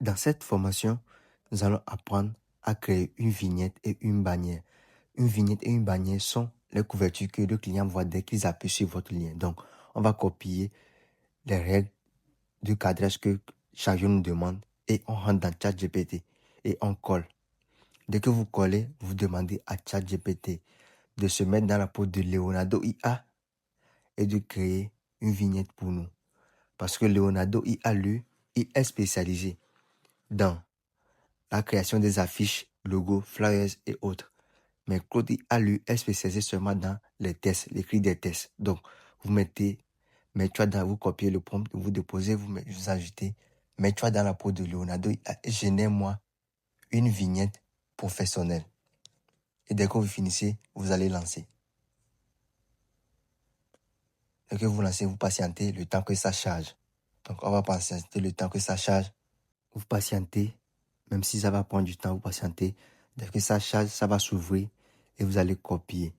Dans cette formation, nous allons apprendre à créer une vignette et une bannière. Une vignette et une bannière sont les couvertures que le client voit dès qu'ils appuient sur votre lien. Donc, on va copier les règles de cadrage que Chariot nous demande et on rentre dans ChatGPT et on colle. Dès que vous collez, vous demandez à ChatGPT de se mettre dans la peau de Leonardo IA et de créer une vignette pour nous. Parce que Leonardo IA, lui, il est spécialisé dans la création des affiches, logos, flyers et autres. Mais Claude IA, lui, est spécialisé seulement dans les tests, l'écrit des tests. Donc, vous mettez, vous copiez le prompt, vous déposez, vous ajoutez, mets-toi dans la peau de Leonardo IA et génère-moi une vignette professionnelle. Et dès que vous finissez, vous allez lancer. Dès que vous lancez, vous patientez le temps que ça charge. Donc, on va patienter le temps que ça charge. Vous patientez, même si ça va prendre du temps, vous patientez. Dès que ça charge, ça va s'ouvrir et vous allez copier.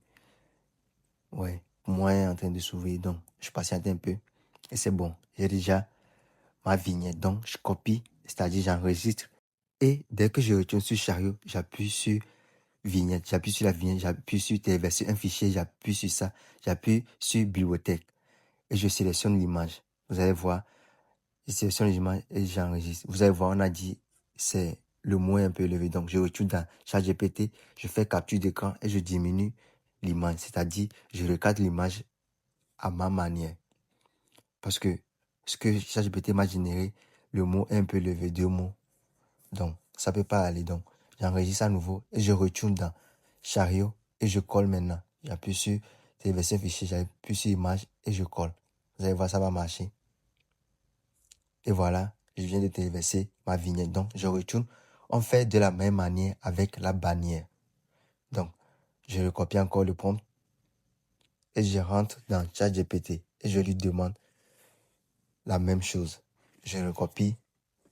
Ouais, moi, est en train de s'ouvrir, donc je patiente un peu et c'est bon. J'ai déjà ma vignette, donc je copie, c'est-à-dire j'enregistre. Et dès que je retourne sur Chariot, j'appuie sur vignette, j'appuie sur la vignette, j'appuie sur téléverser un fichier, j'appuie sur ça, j'appuie sur bibliothèque et je sélectionne l'image. Vous allez voir, je sélectionne l'image et j'enregistre. Vous allez voir, on a dit c'est le mot est un peu élevé, donc je retourne dans ChatGPT, je fais capture d'écran et je diminue l'image, c'est-à-dire je recadre l'image à ma manière. Parce que ce que ChatGPT m'a généré, le mot est un peu élevé, 2 mots. Donc, ça peut pas aller. Donc, j'enregistre à nouveau et je retourne dans Chariot et je colle maintenant. J'appuie sur téléverser fichier, j'appuie sur image et je colle. Vous allez voir, ça va marcher. Et voilà, je viens de téléverser ma vignette. Donc, je retourne. On fait de la même manière avec la bannière. Donc, je recopie encore le prompt et je rentre dans ChatGPT et je lui demande la même chose. Je recopie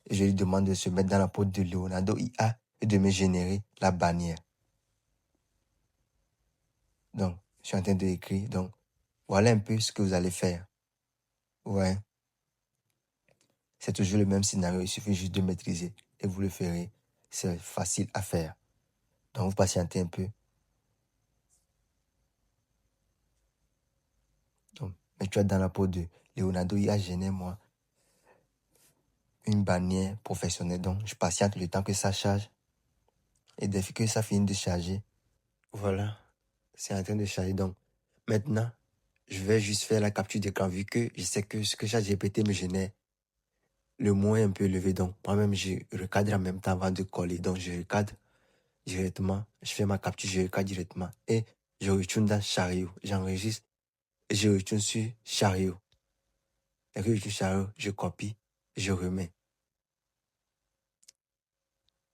et je lui demande de se mettre dans la peau de Leonardo IA et de me générer la bannière. Donc, je suis en train d'écrire. Donc, voilà un peu ce que vous allez faire. Ouais. C'est toujours le même scénario. Il suffit juste de maîtriser et vous le ferez. C'est facile à faire. Donc, vous patientez un peu. Donc, mets-toi dans la peau de Leonardo IA, génère-moi une bannière professionnelle. Donc, je patiente le temps que ça charge. Et dès que ça finit de charger, voilà, c'est en train de charger. Donc, maintenant, je vais juste faire la capture d'écran vu que je sais que ce que ChatGPT me génère, le mot est un peu élevé. Donc, moi-même, je recadre en même temps avant de coller. Donc, je recadre directement. Je fais ma capture, je recadre directement. Et je retourne dans Chariot. J'enregistre et je retourne sur Chariot. Et que je retourne sur Chariot, je copie, je remets.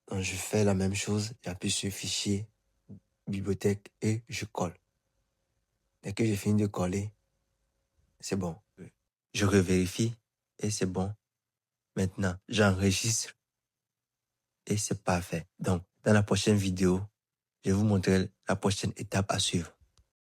Donc, je fais la même chose. J'appuie sur fichier, bibliothèque et je colle. Dès que j'ai fini de coller, c'est bon. Je revérifie et c'est bon. Maintenant, j'enregistre et c'est parfait. Donc, dans la prochaine vidéo, je vais vous montrer la prochaine étape à suivre.